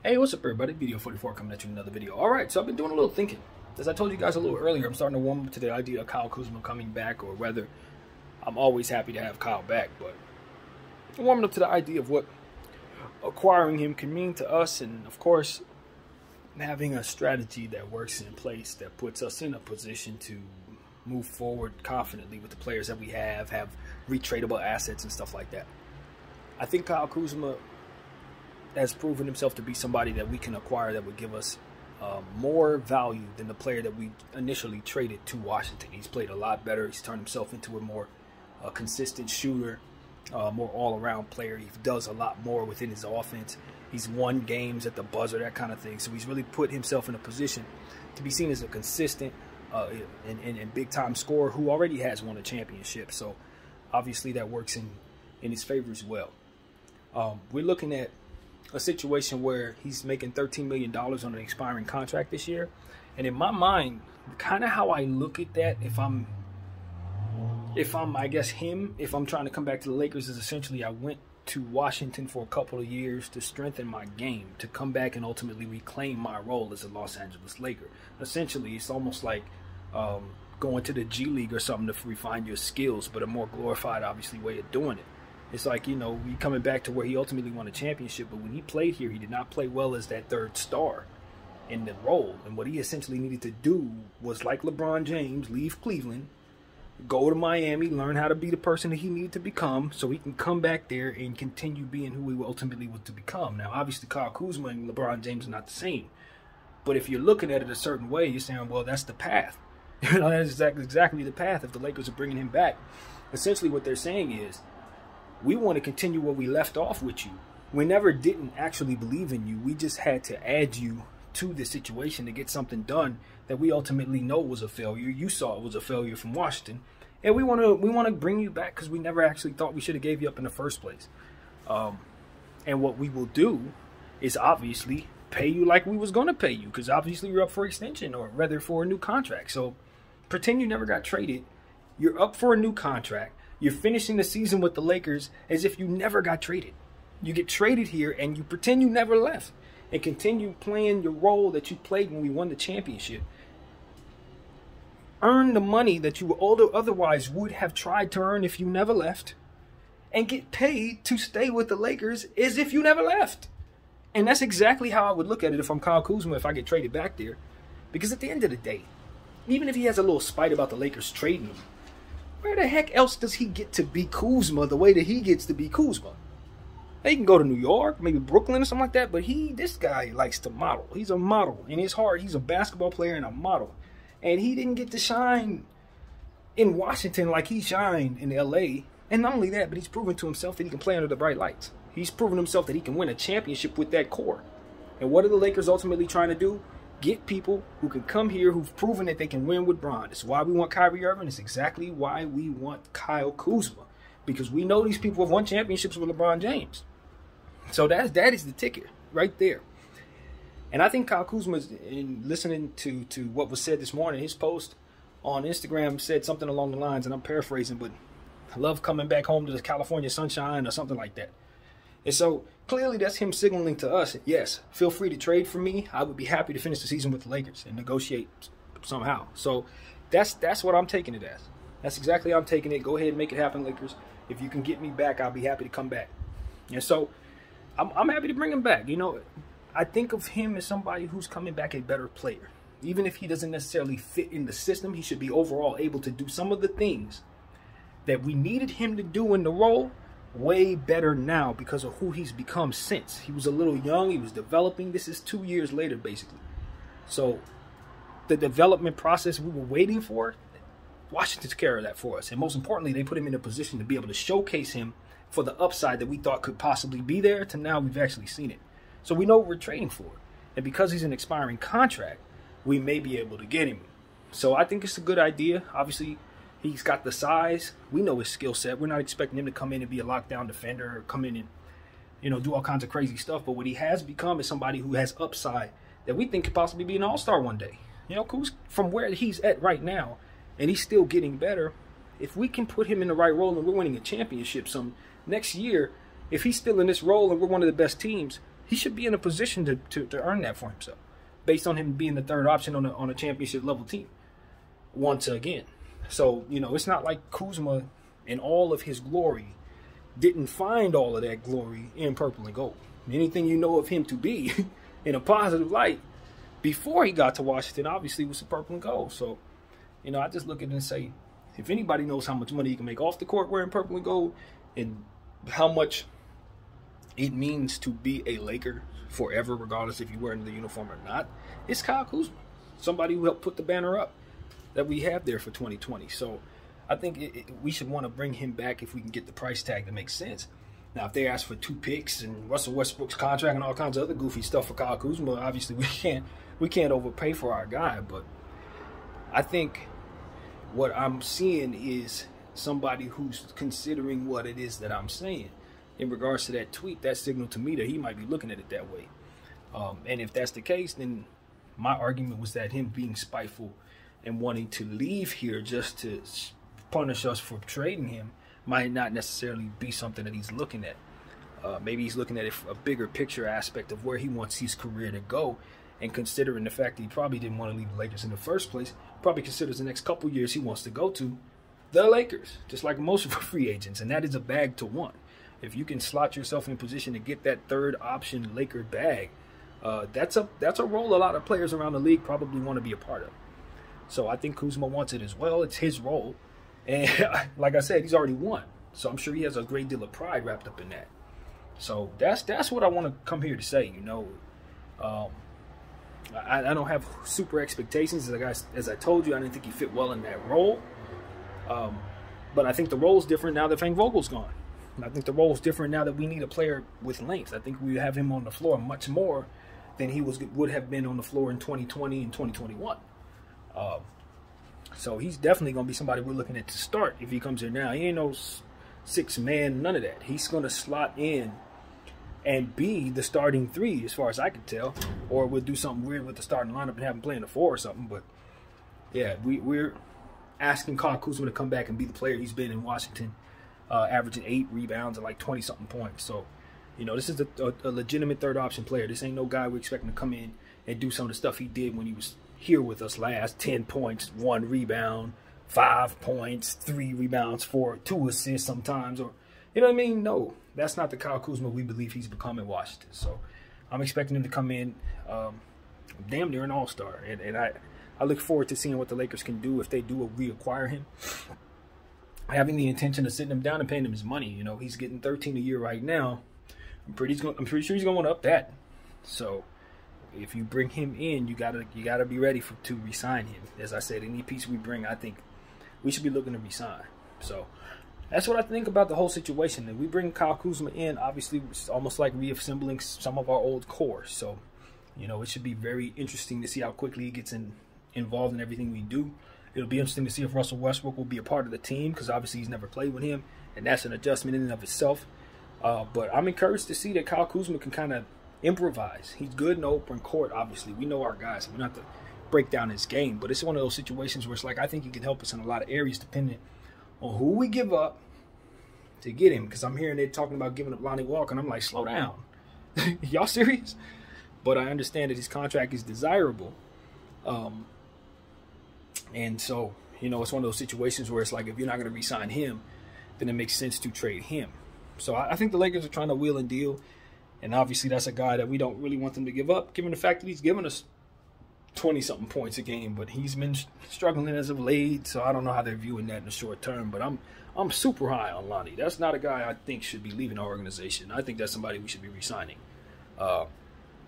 Hey, what's up everybody? Video 44 coming at you with another video. Alright, so I've been doing a little thinking. As I told you guys a little earlier, I'm starting to warm up to the idea of Kyle Kuzma coming back, or whether I'm always happy to have Kyle back, but I'm warming up to the idea of what acquiring him can mean to us, and of course, having a strategy that works in place that puts us in a position to move forward confidently with the players that we have retradable assets and stuff like that. I think Kyle Kuzma has proven himself to be somebody that we can acquire that would give us more value than the player that we initially traded to Washington. He's played a lot better. He's turned himself into a more consistent shooter, more all-around player. He does a lot more within his offense. He's won games at the buzzer, that kind of thing. So he's really put himself in a position to be seen as a consistent and big-time scorer who already has won a championship. So obviously that works in his favor as well. We're looking at a situation where he's making $13 million on an expiring contract this year. And in my mind, kind of how I look at that, if I'm I guess him, if I'm trying to come back to the Lakers, is essentially I went to Washington for a couple of years to strengthen my game, to come back and ultimately reclaim my role as a Los Angeles Laker. Essentially, it's almost like going to the G League or something to refine your skills, but a more glorified, obviously, way of doing it. It's like, you know, he coming back to where he ultimately won a championship, but when he played here, he did not play well as that third star in the role. And what he essentially needed to do was, like LeBron James, leave Cleveland, go to Miami, learn how to be the person that he needed to become so he can come back there and continue being who he ultimately was to become. Now, obviously, Kyle Kuzma and LeBron James are not the same. But if you're looking at it a certain way, you're saying, well, that's the path. You know, that's exactly the path if the Lakers are bringing him back. Essentially, what they're saying is, we want to continue where we left off with you. We never didn't actually believe in you. We just had to add you to the situation to get something done that we ultimately know was a failure. You saw it was a failure from Washington. And we want to bring you back because we never actually thought we should have gave you up in the first place. And what we will do is obviously pay you like we was going to pay you, because obviously you're up for extension, or rather for a new contract. So pretend you never got traded. You're up for a new contract. You're finishing the season with the Lakers as if you never got traded. You get traded here and you pretend you never left and continue playing your role that you played when we won the championship. Earn the money that you otherwise would have tried to earn if you never left, and get paid to stay with the Lakers as if you never left. And that's exactly how I would look at it if I'm Kyle Kuzma, if I get traded back there. Because at the end of the day, even if he has a little spite about the Lakers trading him, where the heck else does he get to be Kuzma the way that he gets to be Kuzma? He can go to New York, maybe Brooklyn or something like that, but this guy likes to model. He's a model. In his heart, he's a basketball player and a model. And he didn't get to shine in Washington like he shined in LA. And not only that, but he's proven to himself that he can play under the bright lights. He's proven himself that he can win a championship with that core. And what are the Lakers ultimately trying to do? Get people who can come here who've proven that they can win with Bron. It's why we want Kyrie Irving. It's exactly why we want Kyle Kuzma, because we know these people have won championships with LeBron James. So that is the ticket right there. And I think Kyle Kuzma, in listening to what was said this morning, his post on Instagram said something along the lines, and I'm paraphrasing, but I love coming back home to the California sunshine or something like that. And so clearly that's him signaling to us, yes, feel free to trade for me. I would be happy to finish the season with the Lakers and negotiate somehow. So that's what I'm taking it as. That's exactly how I'm taking it. Go ahead and make it happen, Lakers. If you can get me back, I'll be happy to come back. And so I'm happy to bring him back. You know, I think of him as somebody who's coming back a better player. Even if he doesn't necessarily fit in the system, he should be overall able to do some of the things that we needed him to do in the role way better now because of who he's become since. He was a little young. He was developing. This is 2 years later, basically. So the development process we were waiting for, Washington took care of that for us. And most importantly, they put him in a position to be able to showcase him for the upside that we thought could possibly be there, to now we've actually seen it. So we know what we're trading for. And because he's an expiring contract, we may be able to get him. So I think it's a good idea. Obviously, he's got the size. We know his skill set. We're not expecting him to come in and be a lockdown defender or come in and, you know, do all kinds of crazy stuff. But what he has become is somebody who has upside that we think could possibly be an all-star one day. You know, from where he's at right now, and he's still getting better. If we can put him in the right role and we're winning a championship some next year, if he's still in this role and we're one of the best teams, he should be in a position to earn that for himself, based on him being the third option on a championship level team once again. So, you know, it's not like Kuzma in all of his glory didn't find all of that glory in purple and gold. Anything you know of him to be in a positive light before he got to Washington obviously was the purple and gold. So, you know, I just look at it and say, if anybody knows how much money you can make off the court wearing purple and gold and how much it means to be a Laker forever, regardless if you're wearing the uniform or not, it's Kyle Kuzma, somebody who helped put the banner up that we have there for 2020. So I think we should want to bring him back if we can get the price tag that makes sense. Now, if they ask for 2 picks and Russell Westbrook's contract and all kinds of other goofy stuff for Kyle Kuzma, obviously we can't overpay for our guy. But I think what I'm seeing is somebody who's considering what it is that I'm saying. In regards to that tweet, that signaled to me that he might be looking at it that way. And if that's the case, then my argument was that him being spiteful and wanting to leave here just to punish us for trading him might not necessarily be something that he's looking at. Maybe he's looking at it a bigger picture aspect of where he wants his career to go, and considering the fact that he probably didn't want to leave the Lakers in the first place, probably considers the next couple years he wants to go to the Lakers, just like most of our free agents, and that is a bag to want. If you can slot yourself in position to get that third option Laker bag, that's a role a lot of players around the league probably want to be a part of. So I think Kuzma wants it as well. It's his role. And like I said, he's already won. So I'm sure he has a great deal of pride wrapped up in that. So that's what I want to come here to say, you know. I don't have super expectations. As I told you, I didn't think he fit well in that role. But I think the role's different now that Frank Vogel's gone. And I think the role's different now that we need a player with length. I think we have him on the floor much more than he would have been on the floor in 2020 and 2021. So he's definitely going to be somebody we're looking at to start if he comes here now. He ain't no 6-man, none of that. He's going to slot in and be the starting 3 as far as I can tell. Or we'll do something weird with the starting lineup and have him playing the 4 or something. But yeah, we're asking Kyle Kuzma to come back and be the player he's been in Washington, averaging 8 rebounds and like 20-something points. So, you know, this is a legitimate third option player. This ain't no guy we're expecting to come in and do some of the stuff he did when he was here with us last. 10 points, 1 rebound, 5 points, 3 rebounds, 2 assists sometimes. Or, you know what I mean? No, that's not the Kyle Kuzma we believe he's become in Washington. So I'm expecting him to come in damn near an all-star. And I look forward to seeing what the Lakers can do if they do reacquire him. Having the intention of sitting him down and paying him his money. You know, he's getting $13 a year right now. I'm pretty sure he's going to want to up that. So if you bring him in, you gotta be ready to re-sign him. As I said, any piece we bring, I think we should be looking to re-sign. So that's what I think about the whole situation. If we bring Kyle Kuzma in, obviously it's almost like reassembling some of our old core. So, you know, it should be very interesting to see how quickly he gets involved in everything we do. It'll be interesting to see if Russell Westbrook will be a part of the team, because obviously he's never played with him, and that's an adjustment in and of itself. But I'm encouraged to see that Kyle Kuzma can kind of improvise. He's good in the open court, obviously. We know our guys. We don't have to break down his game, but it's one of those situations where it's like, I think he can help us in a lot of areas depending on who we give up to get him. Because I'm hearing they talking about giving up Lonnie Walker, and I'm like, slow down. Y'all serious? But I understand that his contract is desirable. And so, you know, it's one of those situations where it's like, if you're not going to re-sign him, then it makes sense to trade him. So I think the Lakers are trying to wheel and deal. And obviously that's a guy that we don't really want them to give up, given the fact that he's given us 20-something points a game. But he's been struggling as of late, so I don't know how they're viewing that in the short term. But I'm super high on Lonnie. That's not a guy I think should be leaving our organization. I think that's somebody we should be re-signing.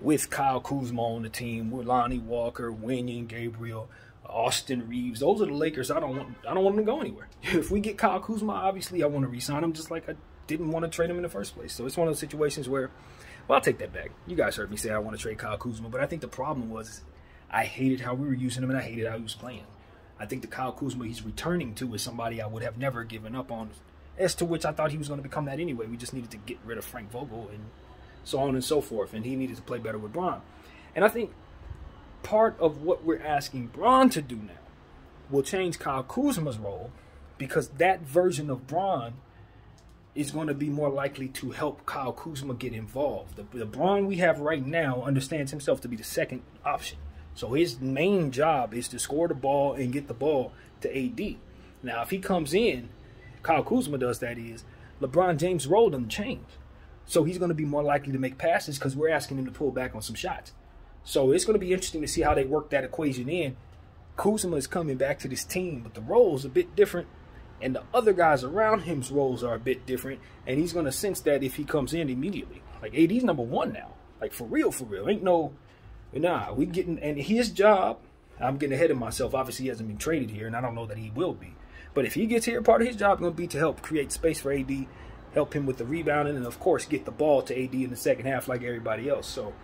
With Kyle Kuzma on the team, with Lonnie Walker, Wenyen Gabriel, Austin Reeves. Those are the Lakers. I don't want them to go anywhere. If we get Kyle Kuzma, obviously I want to re-sign him, just like I didn't want to trade him in the first place. So it's one of those situations where, well, I'll take that back. You guys heard me say I want to trade Kyle Kuzma, but I think the problem was I hated how we were using him and I hated how he was playing. I think the Kyle Kuzma he's returning to is somebody I would have never given up on, as to which I thought he was going to become that anyway. We just needed to get rid of Frank Vogel and so on and so forth, and he needed to play better with Bron. And I think part of what we're asking Bron to do now will change Kyle Kuzma's role, because that version of Bron is going to be more likely to help Kyle Kuzma get involved. The Bron we have right now understands himself to be the second option. So his main job is to score the ball and get the ball to AD. Now, if he comes in, Kyle Kuzma does, that is, LeBron James' role doesn't change. So he's going to be more likely to make passes because we're asking him to pull back on some shots. So it's going to be interesting to see how they work that equation in. Kuzma is coming back to this team, but the role's a bit different. And the other guys around him's roles are a bit different. And he's going to sense that if he comes in immediately. Like, AD's number one now. Like, for real, for real. Ain't no, nah, we getting, and his job, I'm getting ahead of myself. Obviously, he hasn't been traded here, and I don't know that he will be. But if he gets here, part of his job is going to be to help create space for AD, help him with the rebounding, and, of course, get the ball to AD in the second half like everybody else. So,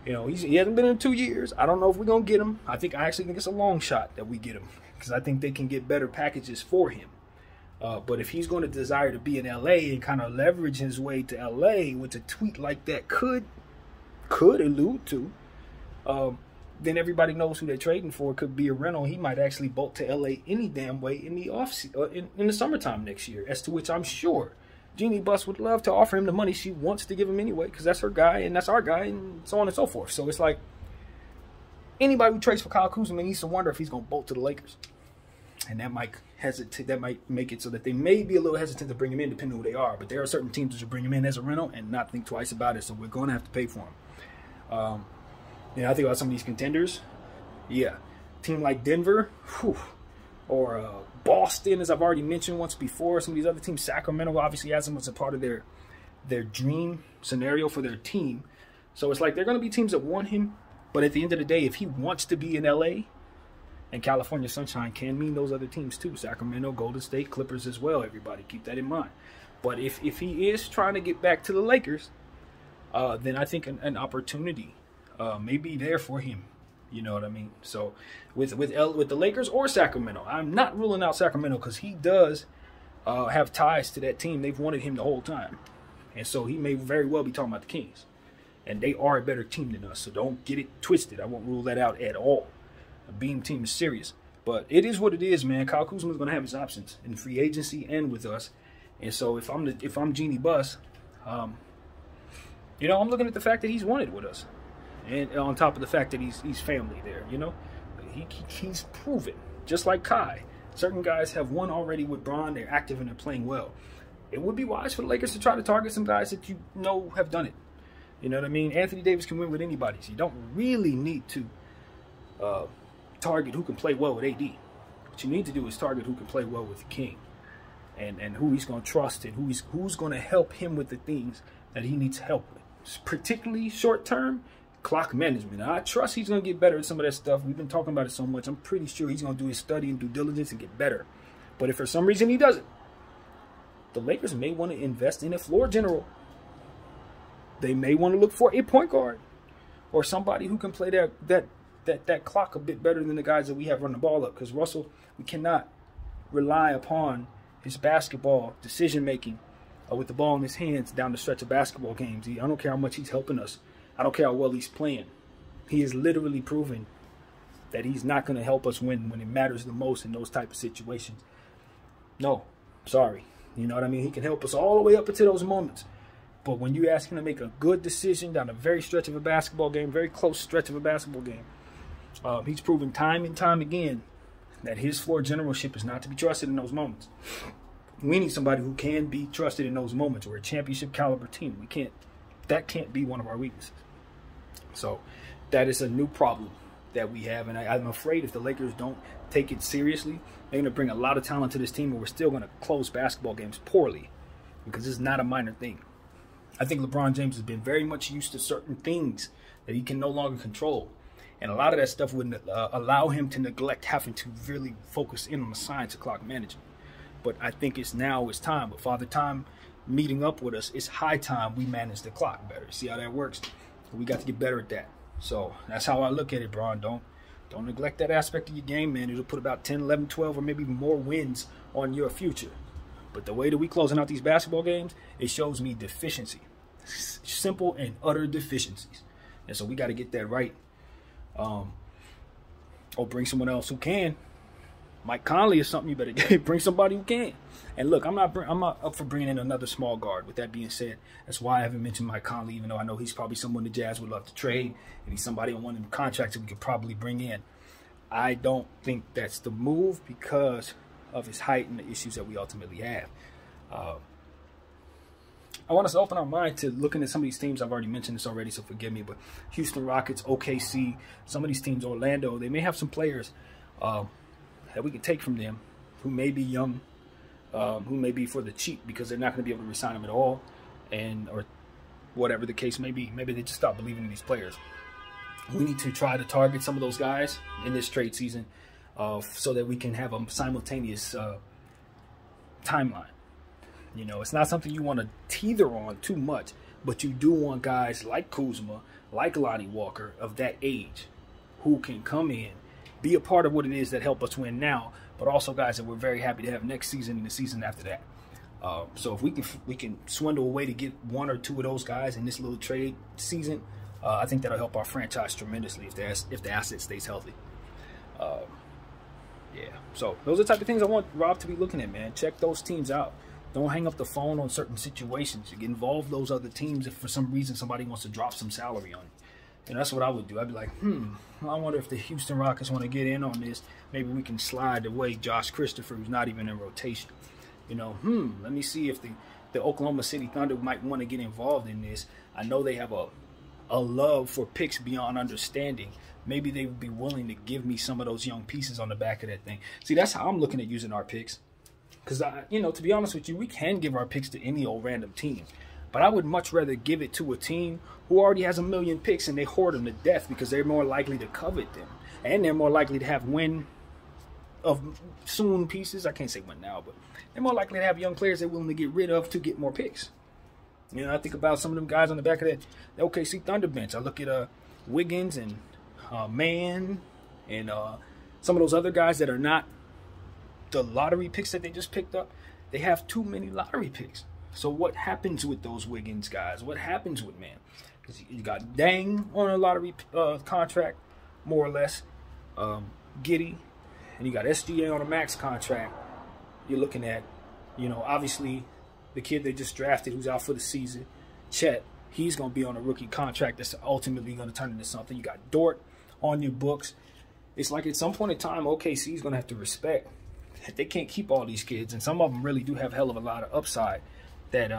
you know, he hasn't been in 2 years. I don't know if we're going to get him. I actually think it's a long shot that we get him because I think they can get better packages for him. But if he's going to desire to be in LA and kind of leverage his way to LA, which a tweet like that could allude to, then everybody knows who they're trading for. It could be a rental. He might actually bolt to LA any damn way in the in the summertime next year, as to which I'm sure Jeanie Buss would love to offer him the money she wants to give him anyway, because that's her guy and that's our guy and so on and so forth. So it's like anybody who trades for Kyle Kuzma needs to wonder if he's going to bolt to the Lakers. And that might make it so that they may be a little hesitant to bring him in, depending on who they are. But there are certain teams that will bring him in as a rental and not think twice about it. So we're going to have to pay for him. I think about some of these contenders. Yeah, team like Denver, or Boston, as I've already mentioned once before. Some of these other teams, Sacramento obviously has him as a part of their dream scenario for their team. So it's like they're going to be teams that want him. But at the end of the day, if he wants to be in LA, and California Sunshine can mean those other teams too. Sacramento, Golden State, Clippers as well. Everybody keep that in mind. But if he is trying to get back to the Lakers, then I think an opportunity may be there for him. You know what I mean? So with the Lakers or Sacramento, I'm not ruling out Sacramento because he does have ties to that team. They've wanted him the whole time. And so he may very well be talking about the Kings. And they are a better team than us. So don't get it twisted. I won't rule that out at all. A Beam team is serious. But it is what it is, man. Kyle Kuzma is going to have his options in free agency and with us. And so if I'm Jeanie Buss, I'm looking at the fact that he's wanted with us. And on top of the fact that he's family there, he's proven, just like Kai. Certain guys have won already with Bron. They're active and they're playing well. It would be wise for the Lakers to try to target some guys that you know have done it. You know what I mean? Anthony Davis can win with anybody. So you don't really need to target who can play well with AD. What you need to do is target who can play well with the King, and who he's going to trust and who's going to help him with the things that he needs help with, particularly short term clock management. I trust he's going to get better at some of that stuff. We've been talking about it so much. I'm pretty sure he's going to do his study and due diligence and get better. But if for some reason he doesn't, the Lakers may want to invest in a floor general. They may want to look for a point guard or somebody who can play that clock a bit better than the guys that we have run the ball up. Because Russell, we cannot rely upon his basketball decision-making with the ball in his hands down the stretch of basketball games. I don't care how much he's helping us. I don't care how well he's playing. He is literally proving that he's not going to help us win when it matters the most in those type of situations. No, sorry. You know what I mean? He can help us all the way up until those moments. But when you ask him to make a good decision down a very stretch of a basketball game, very close stretch of a basketball game, he's proven time and time again that his floor generalship is not to be trusted in those moments. We need somebody who can be trusted in those moments. We're a championship caliber team. That can't be one of our weaknesses. So that is a new problem that we have. And I'm afraid if the Lakers don't take it seriously, they're going to bring a lot of talent to this team, and we're still going to close basketball games poorly because it's not a minor thing. I think LeBron James has been very much used to certain things that he can no longer control. And a lot of that stuff would allow him to neglect having to really focus in on the science of clock management. But I think it's time. With Father Time meeting up with us, it's high time we manage the clock better. See how that works? We got to get better at that. So that's how I look at it, Bron. Don't neglect that aspect of your game, man. It'll put about 10, 11, 12, or maybe more wins on your future. But the way that we closing out these basketball games, it shows me deficiency. Simple and utter deficiencies. And so we got to get that right. Or bring someone else who can. Mike Conley is something you better bring somebody who can. And look, I'm not up for bringing in another small guard. With that being said, that's why I haven't mentioned Mike Conley, even though I know he's probably someone the Jazz would love to trade, and he's somebody on one of the contracts that we could probably bring in. I don't think that's the move because of his height and the issues that we ultimately have. I want us to open our mind to looking at some of these teams. I've already mentioned this already, so forgive me, but Houston Rockets, OKC, some of these teams, Orlando, they may have some players that we can take from them who may be young, who may be for the cheap because they're not going to be able to resign them at all, or whatever the case may be. Maybe they just stop believing in these players. We need to try to target some of those guys in this trade season so that we can have a simultaneous timeline. You know, it's not something you want to teeter on too much, but you do want guys like Kuzma, like Lonnie Walker of that age who can come in, be a part of what it is that help us win now, but also guys that we're very happy to have next season and the season after that. So if we can swindle a way to get one or two of those guys in this little trade season, I think that'll help our franchise tremendously if the asset stays healthy. Yeah, so those are the type of things I want Rob to be looking at, man. Check those teams out. Don't hang up the phone on certain situations. You get involved those other teams if for some reason somebody wants to drop some salary on you. And that's what I would do. I'd be like, I wonder if the Houston Rockets want to get in on this. Maybe we can slide away Josh Christopher, who's not even in rotation. You know, let me see if the Oklahoma City Thunder might want to get involved in this. I know they have a love for picks beyond understanding. Maybe they would be willing to give me some of those young pieces on the back of that thing. See, that's how I'm looking at using our picks. Because, you know, to be honest with you, we can give our picks to any old random team. But I would much rather give it to a team who already has 1 million picks and they hoard them to death because they're more likely to covet them. And they're more likely to have win of soon pieces. I can't say win now, but they're more likely to have young players they're willing to get rid of to get more picks. You know, I think about some of them guys on the back of the OKC Thunder bench. I look at Wiggins and Mann and some of those other guys that are not the lottery picks that they just picked up. They have too many lottery picks. So what happens with those Wiggins guys? What happens with Mann? Because you got Dang on a lottery contract, more or less. Giddey. And you got SGA on a max contract. You're looking at, you know, obviously the kid they just drafted who's out for the season, Chet. He's going to be on a rookie contract that's ultimately going to turn into something. You got Dort on your books. It's like at some point in time, OKC is going to have to respect that they can't keep all these kids. And some of them really do have a hell of a lot of upside that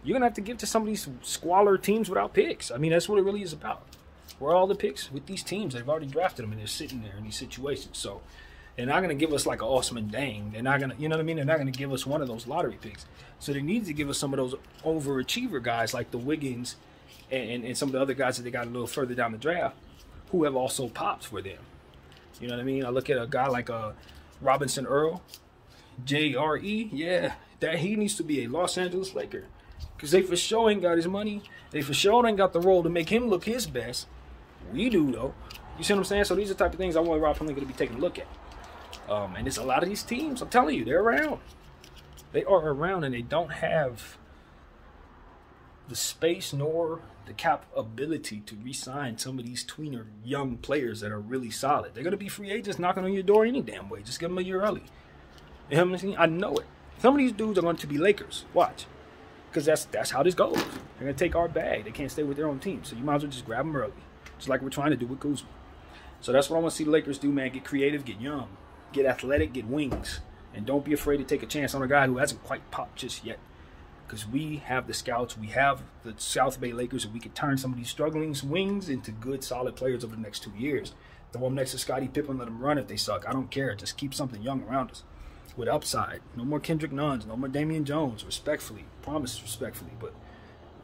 you're going to have to give to some of these squalor teams without picks. I mean, that's what it really is about. Where are all the picks with these teams? They've already drafted them and they're sitting there in these situations. So they're not going to give us like an Osman Dang. They're not going to, you know what I mean? They're not going to give us one of those lottery picks. So they need to give us some of those overachiever guys like the Wiggins and some of the other guys that they got a little further down the draft who have also popped for them. You know what I mean? I look at a guy like Robinson Earl, JRE. Yeah, that he needs to be a Los Angeles Laker. Because they for sure ain't got his money. They for sure ain't got the role to make him look his best. We do, though. You see what I'm saying? So these are the type of things I want Rob Pelinka to be taking a look at. And it's a lot of these teams, I'm telling you, they're around. They are around and they don't have the space nor the capability to re-sign some of these tweener young players that are really solid. They're going to be free agents knocking on your door any damn way. Just give them a year early. You know what I'm saying? I know it. Some of these dudes are going to be Lakers. Watch. Because that's how this goes. They're going to take our bag. They can't stay with their own team. So you might as well just grab them early. Just like we're trying to do with Kuzma. So that's what I want to see the Lakers do, man. Get creative, get young, get athletic, get wings. And don't be afraid to take a chance on a guy who hasn't quite popped just yet. Because we have the scouts, we have the South Bay Lakers, and we can turn some of these struggling wings into good, solid players over the next 2 years. Throw them next to Scottie Pippen, let them run if they suck. I don't care. Just keep something young around us with upside. No more Kendrick Nuns, no more Damian Jones, respectfully. Promise respectfully, but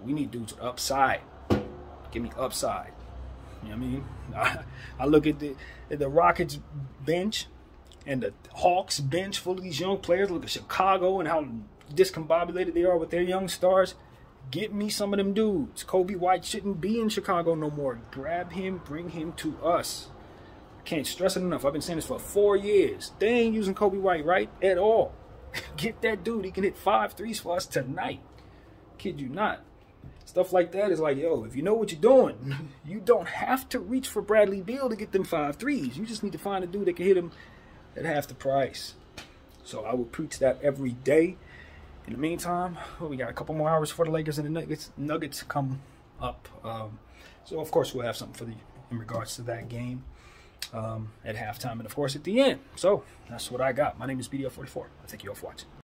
we need dudes with upside. Give me upside. You know what I mean? I look at the Rockets bench and the Hawks bench full of these young players. Look at Chicago and how discombobulated they are with their young stars. Get me some of them dudes. Kobe White shouldn't be in Chicago no more. Grab him, bring him to us. I can't stress it enough. I've been saying this for 4 years. They ain't using Kobe White right at all. Get that dude. He can hit 5 threes for us tonight. Kid you not. Stuff like that is like, yo, if you know what you're doing, you don't have to reach for Bradley Beal to get them 5 threes. You just need to find a dude that can hit him at half the price. So I will preach that every day. In the meantime, we got a couple more hours for the Lakers and the Nuggets come up. So of course we'll have something for in regards to that game at halftime and of course at the end. So that's what I got. My name is BDF44. I thank you all for watching.